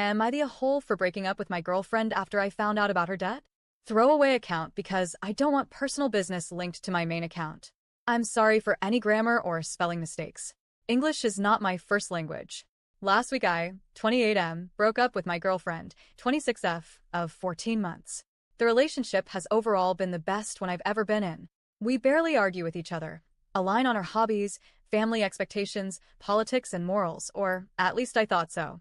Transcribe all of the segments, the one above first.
Am I the a-hole for breaking up with my girlfriend after I found out about her debt? Throwaway account because I don't want personal business linked to my main account. I'm sorry for any grammar or spelling mistakes. English is not my first language. Last week I, 28M, broke up with my girlfriend, 26F, of 14 months. The relationship has overall been the best one I've ever been in. We barely argue with each other, align on our hobbies, family expectations, politics, and morals, or at least I thought so.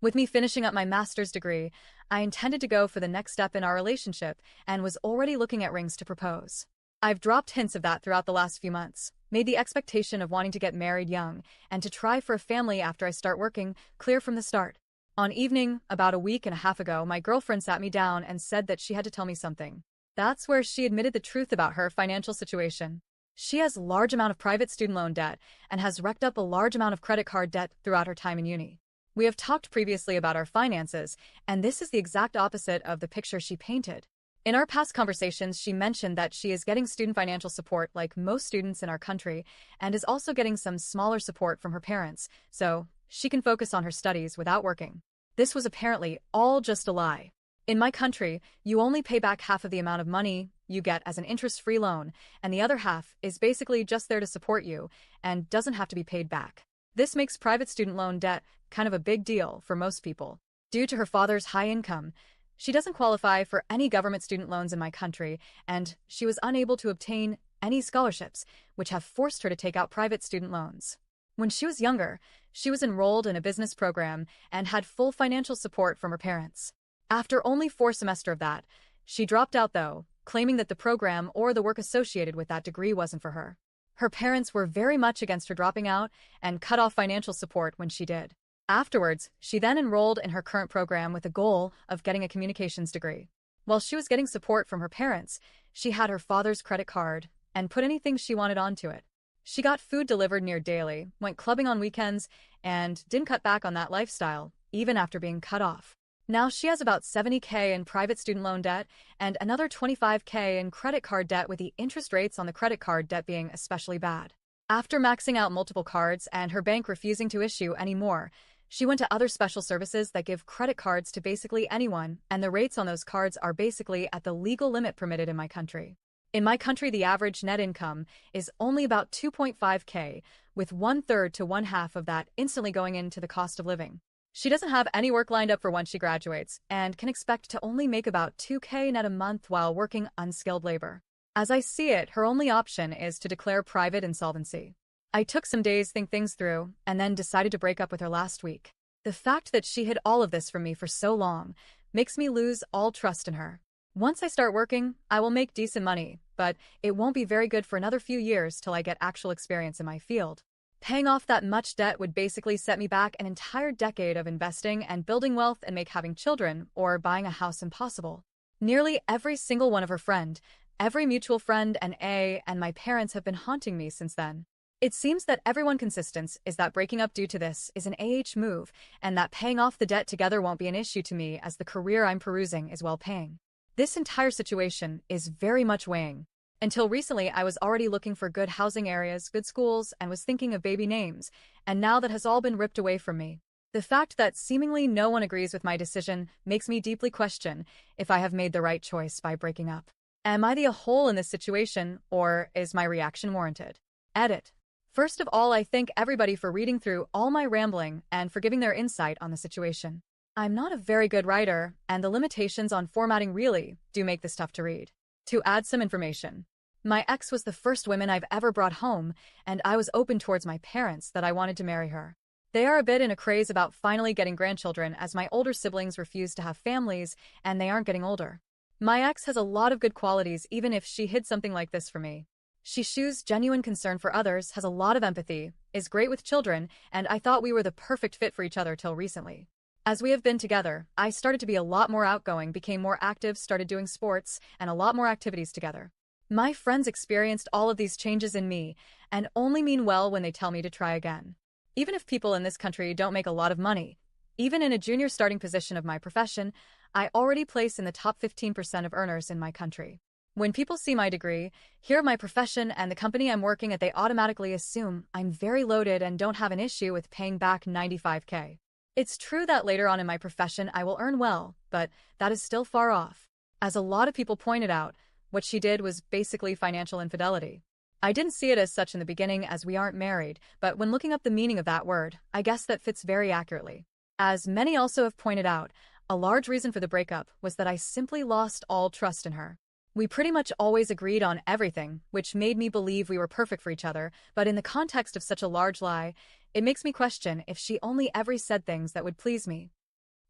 With me finishing up my master's degree, I intended to go for the next step in our relationship and was already looking at rings to propose. I've dropped hints of that throughout the last few months, made the expectation of wanting to get married young and to try for a family after I start working clear from the start. On evening, about a week and a half ago, my girlfriend sat me down and said that she had to tell me something. That's where she admitted the truth about her financial situation. She has a large amount of private student loan debt and has racked up a large amount of credit card debt throughout her time in uni. We have talked previously about our finances, and this is the exact opposite of the picture she painted. In our past conversations, she mentioned that she is getting student financial support like most students in our country and is also getting some smaller support from her parents, so she can focus on her studies without working. This was apparently all just a lie. In my country, you only pay back half of the amount of money you get as an interest-free loan, and the other half is basically just there to support you and doesn't have to be paid back. This makes private student loan debt kind of a big deal for most people. Due to her father's high income, she doesn't qualify for any government student loans in my country, and she was unable to obtain any scholarships, which have forced her to take out private student loans. When she was younger, she was enrolled in a business program and had full financial support from her parents. After only 4 semesters of that, she dropped out though, claiming that the program or the work associated with that degree wasn't for her. Her parents were very much against her dropping out and cut off financial support when she did. Afterwards, she then enrolled in her current program with the goal of getting a communications degree. While she was getting support from her parents, she had her father's credit card and put anything she wanted onto it. She got food delivered near daily, went clubbing on weekends, and didn't cut back on that lifestyle, even after being cut off. Now she has about $70K in private student loan debt and another $25K in credit card debt, with the interest rates on the credit card debt being especially bad. After maxing out multiple cards and her bank refusing to issue any more, she went to other special services that give credit cards to basically anyone, and the rates on those cards are basically at the legal limit permitted in my country. In my country, the average net income is only about 2.5K, with 1/3 to 1/2 of that instantly going into the cost of living. She doesn't have any work lined up for once she graduates and can expect to only make about 2K net a month while working unskilled labor. As I see it, her only option is to declare private insolvency. I took some days to think things through and then decided to break up with her last week. The fact that she hid all of this from me for so long makes me lose all trust in her. Once I start working, I will make decent money, but it won't be very good for another few years till I get actual experience in my field. Paying off that much debt would basically set me back an entire decade of investing and building wealth and make having children or buying a house impossible. Nearly every single one of her friend, every mutual friend and my parents have been haunting me since then. It seems that everyone consistent is that breaking up due to this is an move, and that paying off the debt together won't be an issue to me as the career I'm perusing is well paying. This entire situation is very much weighing. Until recently, I was already looking for good housing areas, good schools, and was thinking of baby names, and now that has all been ripped away from me. The fact that seemingly no one agrees with my decision makes me deeply question if I have made the right choice by breaking up. Am I the a-hole in this situation, or is my reaction warranted? Edit. First of all, I thank everybody for reading through all my rambling and for giving their insight on the situation. I'm not a very good writer, and the limitations on formatting really do make this tough to read. To add some information, my ex was the first woman I've ever brought home, and I was open towards my parents that I wanted to marry her. They are a bit in a craze about finally getting grandchildren, as my older siblings refuse to have families and they aren't getting older. My ex has a lot of good qualities even if she hid something like this from me. She shows genuine concern for others, has a lot of empathy, is great with children, and I thought we were the perfect fit for each other till recently. As we have been together, I started to be a lot more outgoing, became more active, started doing sports, and a lot more activities together. My friends experienced all of these changes in me and only mean well when they tell me to try again. Even if people in this country don't make a lot of money, even in a junior starting position of my profession, I already place in the top 15% of earners in my country. When people see my degree, hear my profession and the company I'm working at, they automatically assume I'm very loaded and don't have an issue with paying back $95K. It's true that later on in my profession I will earn well, but that is still far off. As a lot of people pointed out, what she did was basically financial infidelity. I didn't see it as such in the beginning as we aren't married, but when looking up the meaning of that word, I guess that fits very accurately. As many also have pointed out, a large reason for the breakup was that I simply lost all trust in her. We pretty much always agreed on everything, which made me believe we were perfect for each other, but in the context of such a large lie, it makes me question if she only ever said things that would please me.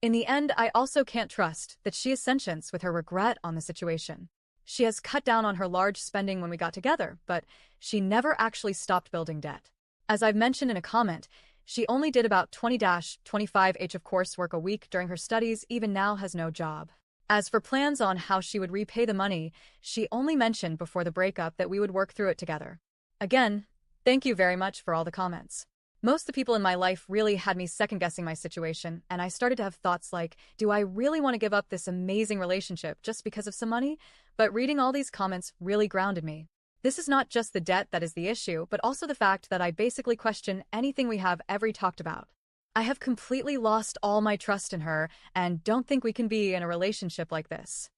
In the end, I also can't trust that she is sentient with her regret on the situation. She has cut down on her large spending when we got together, but she never actually stopped building debt. As I've mentioned in a comment, she only did about 20-25 of coursework a week during her studies, even now has no job. As for plans on how she would repay the money, she only mentioned before the breakup that we would work through it together. Again, thank you very much for all the comments. Most of the people in my life really had me second-guessing my situation, and I started to have thoughts like, do I really want to give up this amazing relationship just because of some money? But reading all these comments really grounded me. This is not just the debt that is the issue, but also the fact that I basically question anything we have ever talked about. I have completely lost all my trust in her and don't think we can be in a relationship like this.